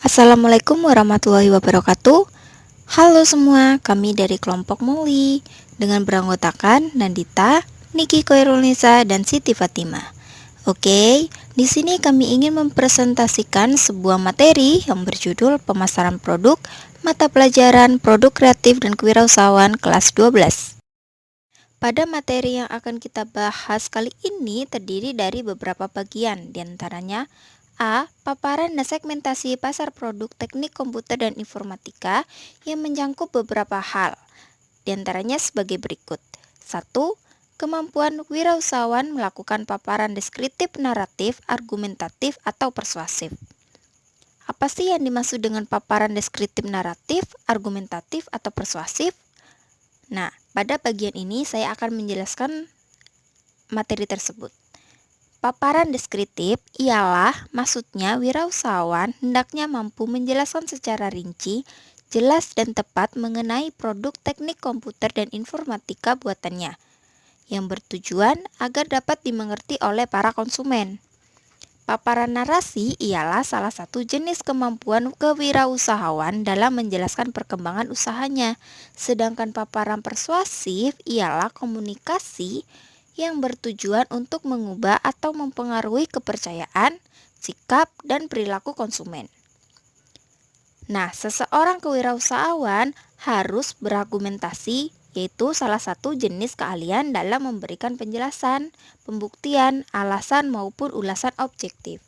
Assalamualaikum warahmatullahi wabarakatuh. Halo semua, kami dari kelompok Moli dengan beranggotakan Nandita, Niki Koirulnisa, dan Siti Fatima. Oke, di sini kami ingin mempresentasikan sebuah materi yang berjudul Pemasaran Produk, Mata Pelajaran Produk Kreatif dan Kewirausahaan kelas 12. Pada materi yang akan kita bahas kali ini terdiri dari beberapa bagian, diantaranya A. Paparan dan segmentasi pasar produk teknik komputer dan informatika yang mencakup beberapa hal, diantaranya sebagai berikut. 1. Kemampuan wirausahawan melakukan paparan deskriptif, naratif, argumentatif, atau persuasif. Apa sih yang dimaksud dengan paparan deskriptif, naratif, argumentatif, atau persuasif? Nah, pada bagian ini saya akan menjelaskan materi tersebut. Paparan deskriptif ialah maksudnya wirausahawan hendaknya mampu menjelaskan secara rinci, jelas dan tepat mengenai produk teknik komputer dan informatika buatannya, yang bertujuan agar dapat dimengerti oleh para konsumen. Paparan narasi ialah salah satu jenis kemampuan kewirausahawan dalam menjelaskan perkembangan usahanya, sedangkan paparan persuasif ialah komunikasi yang bertujuan untuk mengubah atau mempengaruhi kepercayaan, sikap, dan perilaku konsumen. Nah, seseorang kewirausahawan harus berargumentasi, yaitu salah satu jenis keahlian dalam memberikan penjelasan, pembuktian, alasan maupun ulasan objektif.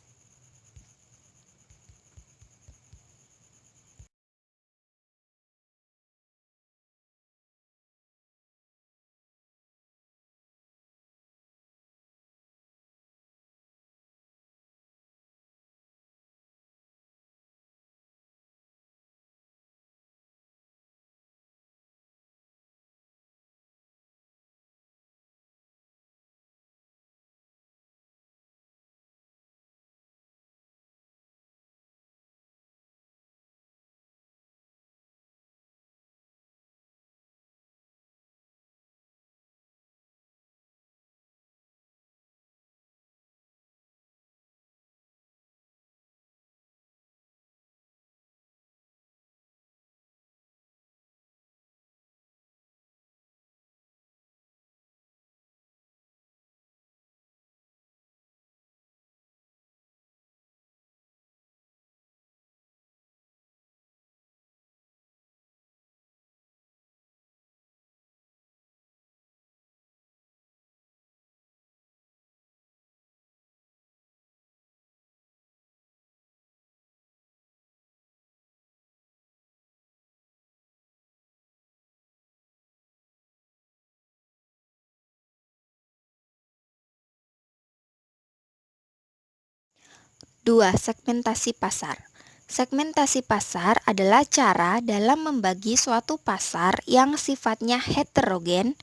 Dua, segmentasi pasar. Segmentasi pasar adalah cara dalam membagi suatu pasar yang sifatnya heterogen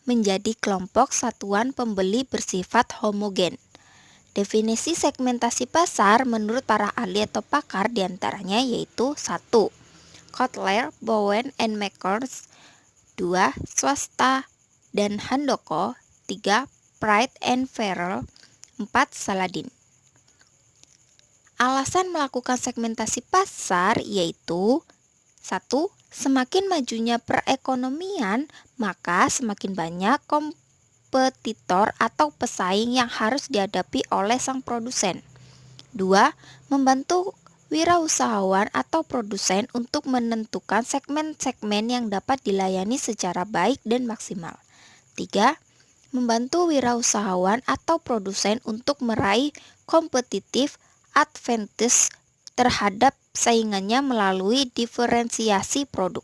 menjadi kelompok satuan pembeli bersifat homogen. Definisi segmentasi pasar menurut para ahli atau pakar diantaranya yaitu 1. Kotler, Bowen, and Makers. 2. Swasta dan Handoko. 3. Pride and Farrell. 4. Saladin. Alasan melakukan segmentasi pasar yaitu 1. Semakin majunya perekonomian, maka semakin banyak kompetitor atau pesaing yang harus dihadapi oleh sang produsen. 2. Membantu wirausahawan atau produsen untuk menentukan segmen-segmen yang dapat dilayani secara baik dan maksimal. 3. Membantu wirausahawan atau produsen untuk meraih kompetitif advantage terhadap saingannya melalui diferensiasi produk.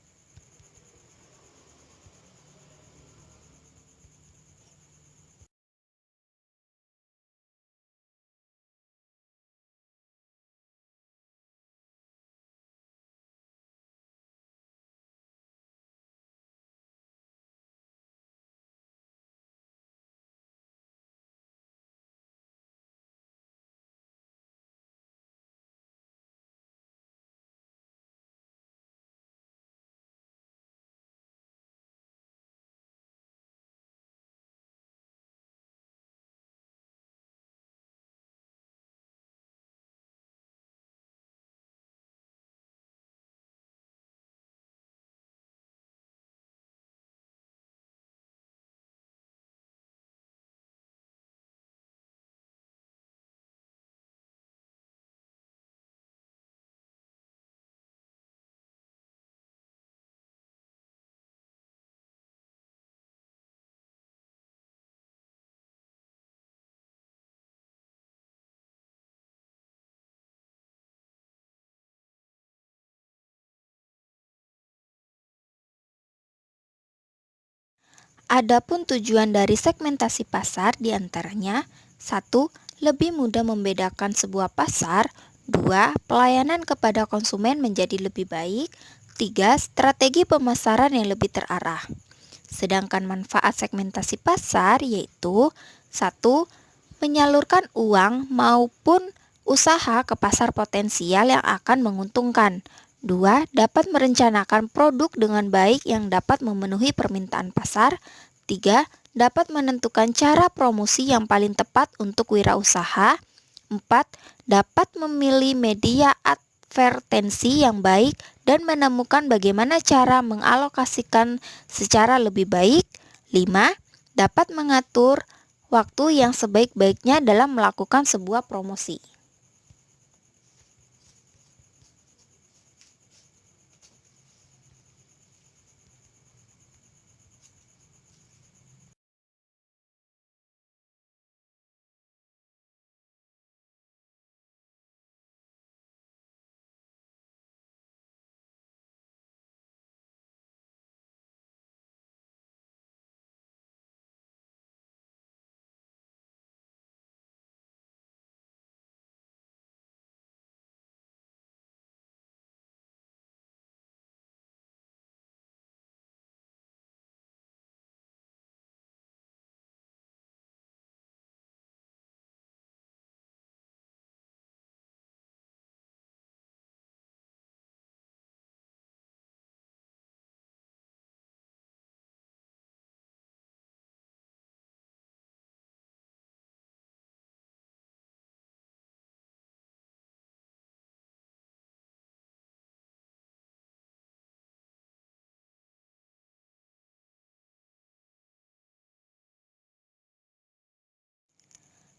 Adapun tujuan dari segmentasi pasar diantaranya: 1. Lebih mudah membedakan sebuah pasar. 2. Pelayanan kepada konsumen menjadi lebih baik. 3. Strategi pemasaran yang lebih terarah. Sedangkan manfaat segmentasi pasar yaitu: 1. Menyalurkan uang maupun usaha ke pasar potensial yang akan menguntungkan. 2. Dapat merencanakan produk dengan baik yang dapat memenuhi permintaan pasar. 3. Dapat menentukan cara promosi yang paling tepat untuk wirausaha. 4. Dapat memilih media advertensi yang baik dan menemukan bagaimana cara mengalokasikan secara lebih baik. 5. Dapat mengatur waktu yang sebaik-baiknya dalam melakukan sebuah promosi.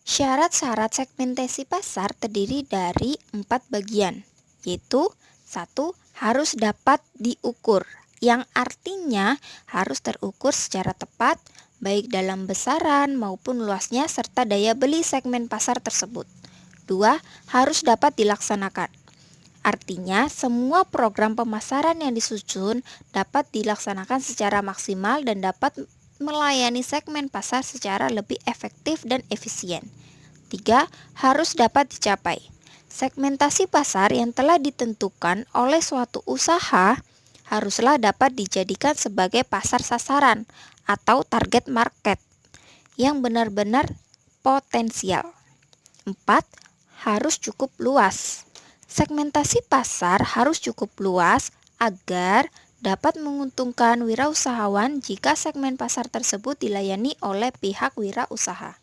Syarat-syarat segmentasi pasar terdiri dari 4 bagian, yaitu: 1. Harus dapat diukur, yang artinya harus terukur secara tepat, baik dalam besaran maupun luasnya serta daya beli segmen pasar tersebut. 2. Harus dapat dilaksanakan, artinya semua program pemasaran yang disusun dapat dilaksanakan secara maksimal dan dapat melayani segmen pasar secara lebih efektif dan efisien. 3. Harus dapat dicapai. Segmentasi pasar yang telah ditentukan oleh suatu usaha haruslah dapat dijadikan sebagai pasar sasaran atau target market yang benar-benar potensial. 4. Harus cukup luas. Segmentasi pasar harus cukup luas agar dapat menguntungkan wirausahawan jika segmen pasar tersebut dilayani oleh pihak wirausaha.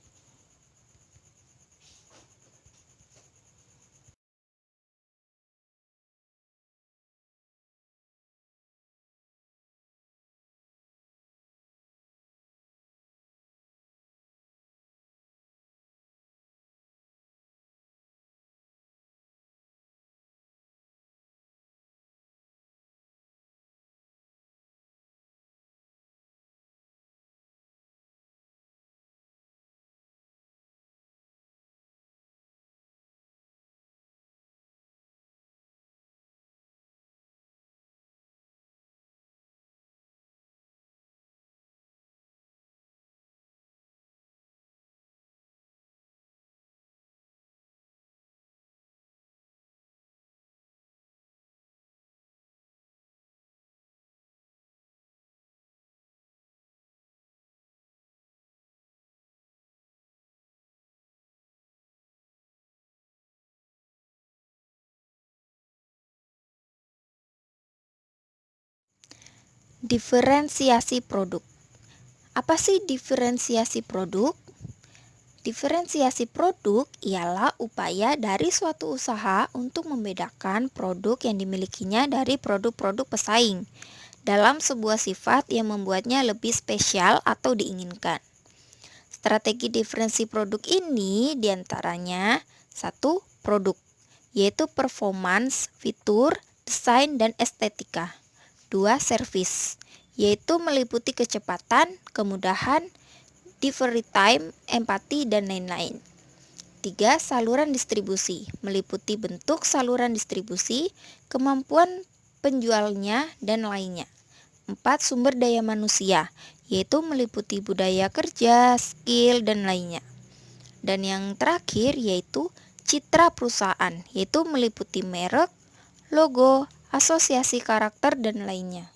Diferensiasi produk. Apa sih diferensiasi produk? Diferensiasi produk ialah upaya dari suatu usaha untuk membedakan produk yang dimilikinya dari produk-produk pesaing dalam sebuah sifat yang membuatnya lebih spesial atau diinginkan. Strategi diferensi produk ini diantaranya: 1. Produk, yaitu performance, fitur, desain, dan estetika. 2. Service, yaitu meliputi kecepatan, kemudahan, delivery time, empati, dan lain-lain. 3. Saluran distribusi, meliputi bentuk saluran distribusi, kemampuan penjualnya, dan lainnya. 4. Sumber daya manusia, yaitu meliputi budaya kerja, skill, dan lainnya. Dan yang terakhir yaitu citra perusahaan, yaitu meliputi merek, logo, asosiasi karakter, dan lainnya.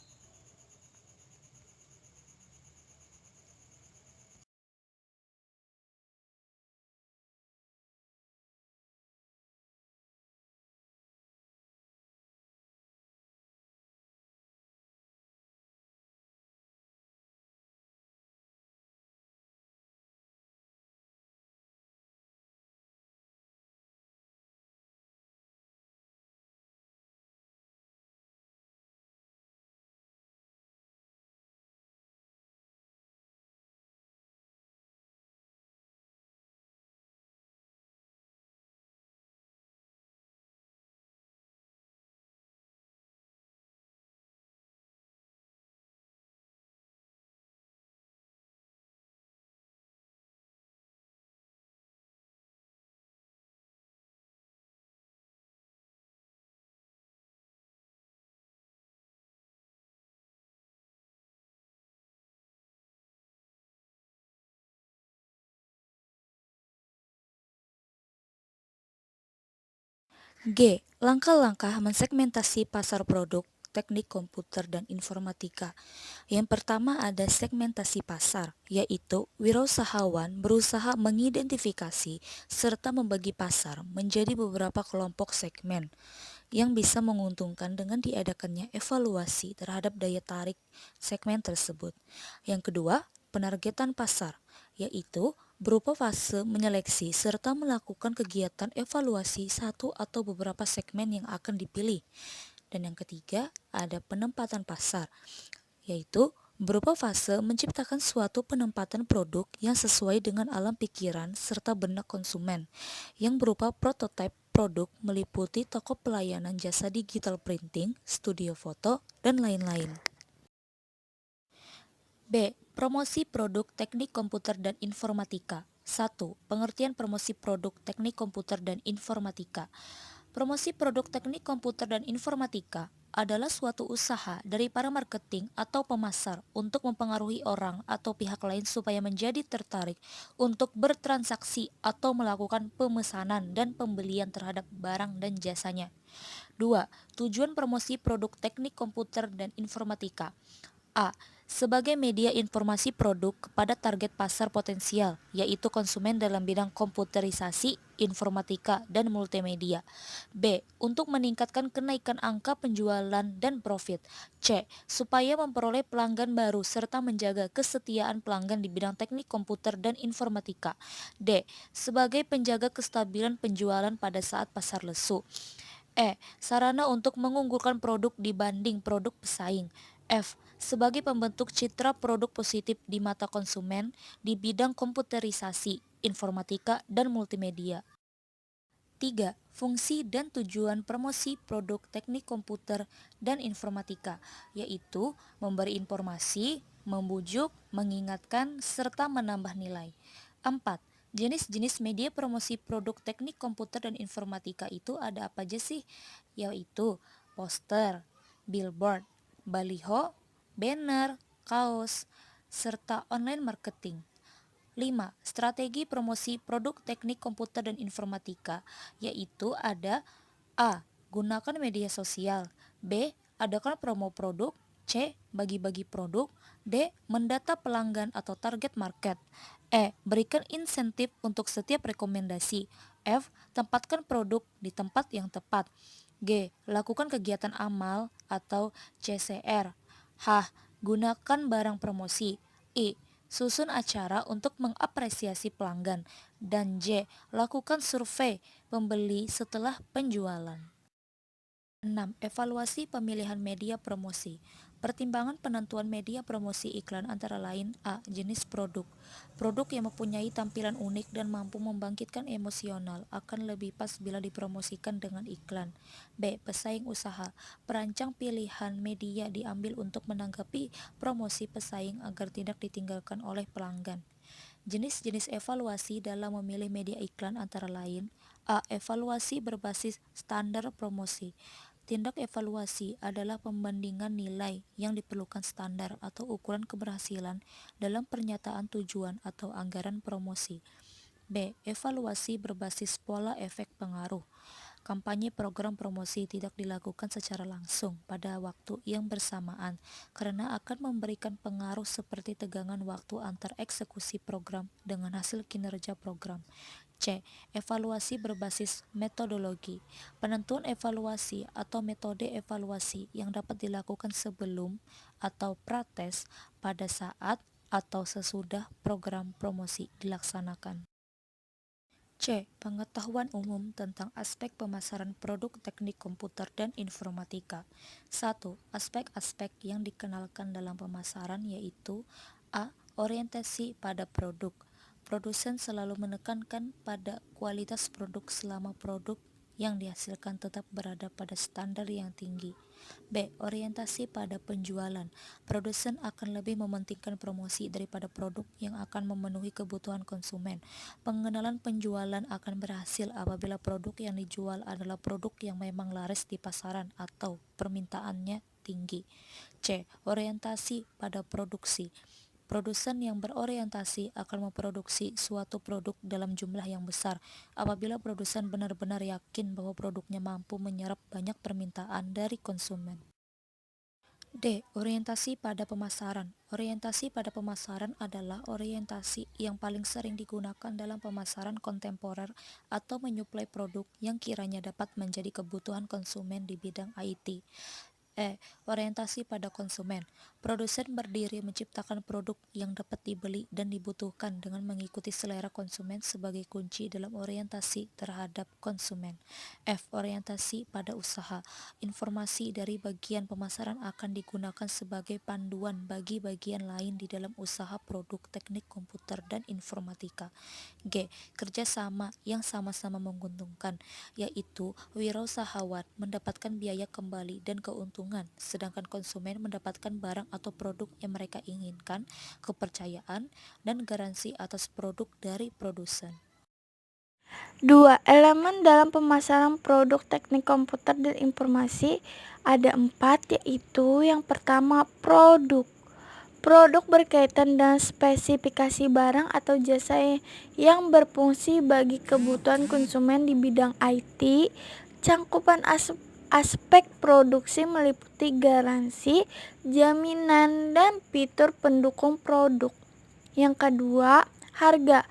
G. Langkah-langkah mensegmentasi pasar produk, teknik komputer dan informatika. Yang pertama ada segmentasi pasar, yaitu wirausahawan berusaha mengidentifikasi serta membagi pasar menjadi beberapa kelompok segmen yang bisa menguntungkan dengan diadakannya evaluasi terhadap daya tarik segmen tersebut. Yang kedua, penargetan pasar, yaitu berupa fase menyeleksi serta melakukan kegiatan evaluasi satu atau beberapa segmen yang akan dipilih. Dan yang ketiga, ada penempatan pasar, yaitu berupa fase menciptakan suatu penempatan produk yang sesuai dengan alam pikiran serta benak konsumen, yang berupa prototipe produk meliputi toko pelayanan jasa digital printing, studio foto, dan lain-lain. B. Promosi produk teknik komputer dan informatika. 1. Pengertian promosi produk teknik komputer dan informatika. Promosi produk teknik komputer dan informatika adalah suatu usaha dari para marketing atau pemasar untuk mempengaruhi orang atau pihak lain supaya menjadi tertarik untuk bertransaksi atau melakukan pemesanan dan pembelian terhadap barang dan jasanya. 2. Tujuan promosi produk teknik komputer dan informatika. A. Sebagai media informasi produk kepada target pasar potensial, yaitu konsumen dalam bidang komputerisasi, informatika, dan multimedia. B. Untuk meningkatkan kenaikan angka penjualan dan profit. C. Supaya memperoleh pelanggan baru serta menjaga kesetiaan pelanggan di bidang teknik komputer dan informatika. D. Sebagai penjaga kestabilan penjualan pada saat pasar lesu. E. Sarana untuk mengunggulkan produk dibanding produk pesaing. F. Sebagai pembentuk citra produk positif di mata konsumen di bidang komputerisasi, informatika, dan multimedia. 3. Fungsi dan tujuan promosi produk teknik komputer dan informatika, yaitu memberi informasi, membujuk, mengingatkan, serta menambah nilai. 4. Jenis-jenis media promosi produk teknik komputer dan informatika itu ada apa aja sih? Yaitu poster, billboard, baliho, banner, kaos, serta online marketing. 5. Strategi promosi produk teknik komputer dan informatika, yaitu ada A. Gunakan media sosial. B. Adakan promo produk. C. Bagi-bagi produk. D. Mendata pelanggan atau target market. E. Berikan insentif untuk setiap rekomendasi. F. Tempatkan produk di tempat yang tepat. G. Lakukan kegiatan amal atau CSR. H. Gunakan barang promosi. I. Susun acara untuk mengapresiasi pelanggan. Dan J. Lakukan survei pembeli setelah penjualan. 6. Evaluasi pemilihan media promosi. Pertimbangan penentuan media promosi iklan antara lain A. Jenis produk. Produk yang mempunyai tampilan unik dan mampu membangkitkan emosional akan lebih pas bila dipromosikan dengan iklan. B. Pesaing usaha. Perancang pilihan media diambil untuk menanggapi promosi pesaing agar tidak ditinggalkan oleh pelanggan. Jenis-jenis evaluasi dalam memilih media iklan antara lain A. Evaluasi berbasis standar promosi. Tindak evaluasi adalah pembandingan nilai yang diperlukan standar atau ukuran keberhasilan dalam pernyataan tujuan atau anggaran promosi. B. Evaluasi berbasis pola efek pengaruh. Kampanye program promosi tidak dilakukan secara langsung pada waktu yang bersamaan karena akan memberikan pengaruh seperti tegangan waktu antar eksekusi program dengan hasil kinerja program. C. Evaluasi berbasis metodologi. Penentuan evaluasi atau metode evaluasi yang dapat dilakukan sebelum atau prates, pada saat, atau sesudah program promosi dilaksanakan. C. Pengetahuan umum tentang aspek pemasaran produk teknik komputer dan informatika. 1. Aspek-aspek yang dikenalkan dalam pemasaran yaitu A. Orientasi pada produk. Produsen selalu menekankan pada kualitas produk selama produk yang dihasilkan tetap berada pada standar yang tinggi. B. Orientasi pada penjualan. Produsen akan lebih mementingkan promosi daripada produk yang akan memenuhi kebutuhan konsumen. Pengenalan penjualan akan berhasil apabila produk yang dijual adalah produk yang memang laris di pasaran atau permintaannya tinggi. C. Orientasi pada produksi. Produsen yang berorientasi akan memproduksi suatu produk dalam jumlah yang besar apabila produsen benar-benar yakin bahwa produknya mampu menyerap banyak permintaan dari konsumen. D. Orientasi pada pemasaran. Orientasi pada pemasaran adalah orientasi yang paling sering digunakan dalam pemasaran kontemporer atau menyuplai produk yang kiranya dapat menjadi kebutuhan konsumen di bidang IT. E. Orientasi pada konsumen. Produsen berdiri menciptakan produk yang dapat dibeli dan dibutuhkan dengan mengikuti selera konsumen sebagai kunci dalam orientasi terhadap konsumen. F. Orientasi pada usaha. Informasi dari bagian pemasaran akan digunakan sebagai panduan bagi bagian lain di dalam usaha produk teknik komputer dan informatika. G. Kerjasama yang sama-sama menguntungkan, yaitu wirausahawan mendapatkan biaya kembali dan keuntungan, sedangkan konsumen mendapatkan barang atau produk yang mereka inginkan, kepercayaan, dan garansi atas produk dari produsen. 2. Elemen dalam pemasaran produk teknik komputer dan informasi ada 4, yaitu yang pertama produk. Produk berkaitan dengan spesifikasi barang atau jasa yang berfungsi bagi kebutuhan konsumen di bidang IT. Cangkupan aspek produksi meliputi garansi, jaminan, dan fitur pendukung produk. Yang kedua, harga.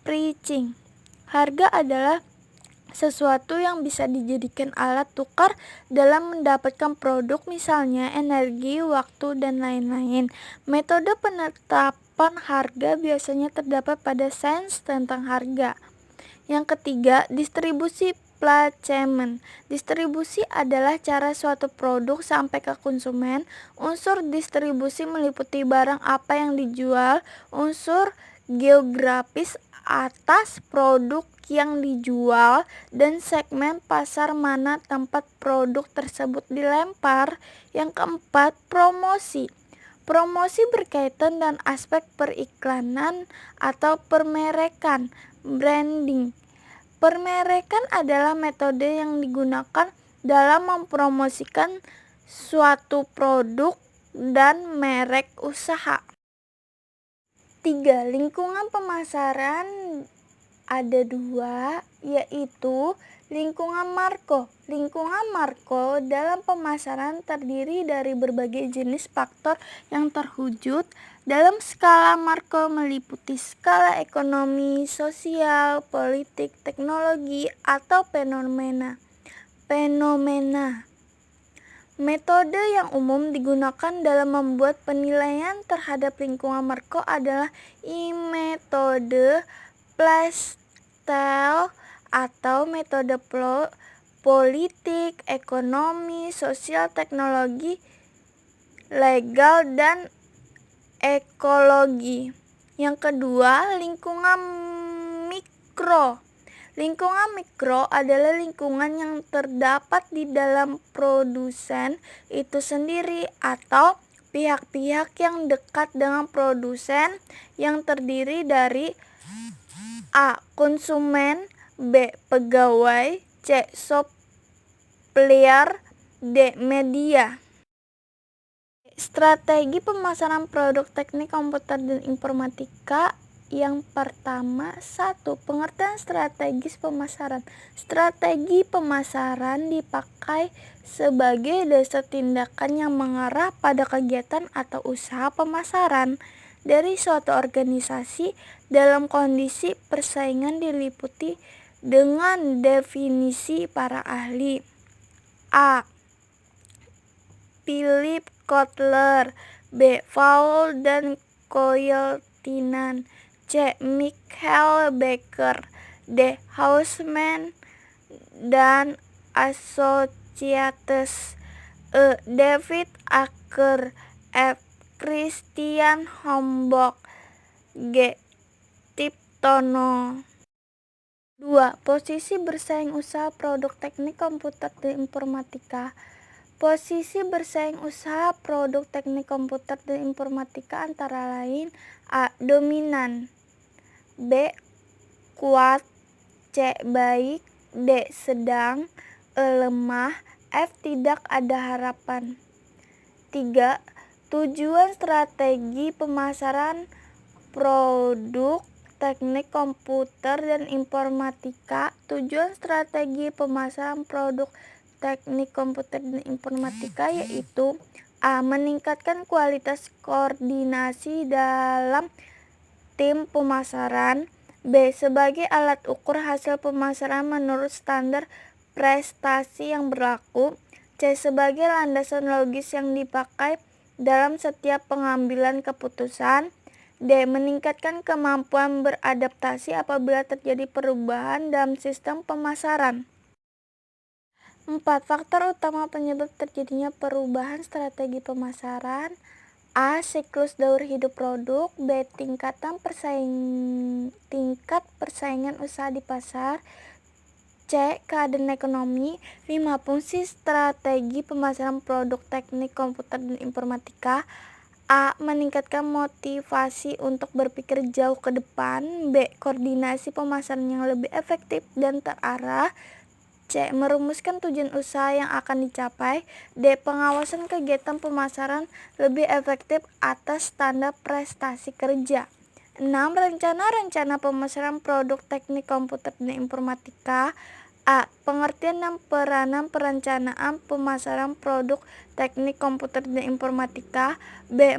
Pricing. Harga adalah sesuatu yang bisa dijadikan alat tukar dalam mendapatkan produk, misalnya energi, waktu, dan lain-lain. Metode penetapan harga biasanya terdapat pada sains tentang harga. Yang ketiga, distribusi placement. Distribusi adalah cara suatu produk sampai ke konsumen. Unsur distribusi meliputi barang apa yang dijual, unsur geografis atas produk yang dijual, dan segmen pasar mana tempat produk tersebut dilempar. Yang keempat, promosi. Promosi berkaitan dengan aspek periklanan atau permerekan, branding. Permerekan adalah metode yang digunakan dalam mempromosikan suatu produk dan merek usaha. 3. Lingkungan pemasaran ada 2, yaitu lingkungan Marko. Lingkungan Marko dalam pemasaran terdiri dari berbagai jenis faktor yang terwujud dalam skala Marko, meliputi skala ekonomi, sosial, politik, teknologi, atau fenomena. Metode yang umum digunakan dalam membuat penilaian terhadap lingkungan Marko adalah metode Playstyle atau metode politik, ekonomi, sosial, teknologi, legal, dan ekologi. Yang kedua, lingkungan mikro. Lingkungan mikro adalah lingkungan yang terdapat di dalam produsen itu sendiri atau pihak-pihak yang dekat dengan produsen, yang terdiri dari A. konsumen, B. pegawai, C. player. D. Media. Strategi pemasaran produk teknik komputer dan informatika. Yang pertama, 1. Pengertian strategis pemasaran. Strategi pemasaran dipakai sebagai dasar tindakan yang mengarah pada kegiatan atau usaha pemasaran dari suatu organisasi dalam kondisi persaingan diliputi dengan definisi para ahli. A. Philip Kotler. B. Paul dan Coyle-Tynan. C. Michael Becker. D. Hausman dan Associates. E. David Acker. F. Christian Homburg. G. Tiptono. 2. Posisi bersaing usaha produk teknik komputer dan informatika. Posisi bersaing usaha produk teknik komputer dan informatika antara lain: A. Dominan. B. Kuat. C. Baik. D. Sedang. E. Lemah. F. Tidak ada harapan. 3. Tujuan strategi pemasaran produk teknik komputer dan informatika. Tujuan strategi pemasaran produk teknik komputer dan informatika yaitu: A. Meningkatkan kualitas koordinasi dalam tim pemasaran. B. Sebagai alat ukur hasil pemasaran menurut standar prestasi yang berlaku. C. Sebagai landasan logis yang dipakai dalam setiap pengambilan keputusan. D. Meningkatkan kemampuan beradaptasi apabila terjadi perubahan dalam sistem pemasaran. 4. Faktor utama penyebab terjadinya perubahan strategi pemasaran. A. Siklus daur hidup produk. B. Tingkat persaingan usaha di pasar. C. Keadaan ekonomi. 5. Fungsi strategi pemasaran produk teknik komputer dan informatika. A. Meningkatkan motivasi untuk berpikir jauh ke depan. B. Koordinasi pemasaran yang lebih efektif dan terarah. C. Merumuskan tujuan usaha yang akan dicapai. D. Pengawasan kegiatan pemasaran lebih efektif atas standar prestasi kerja. 6. Rencana pemasaran produk teknik komputer dan informatika. A. Pengertian dan peranan perencanaan pemasaran produk teknik komputer dan informatika. B.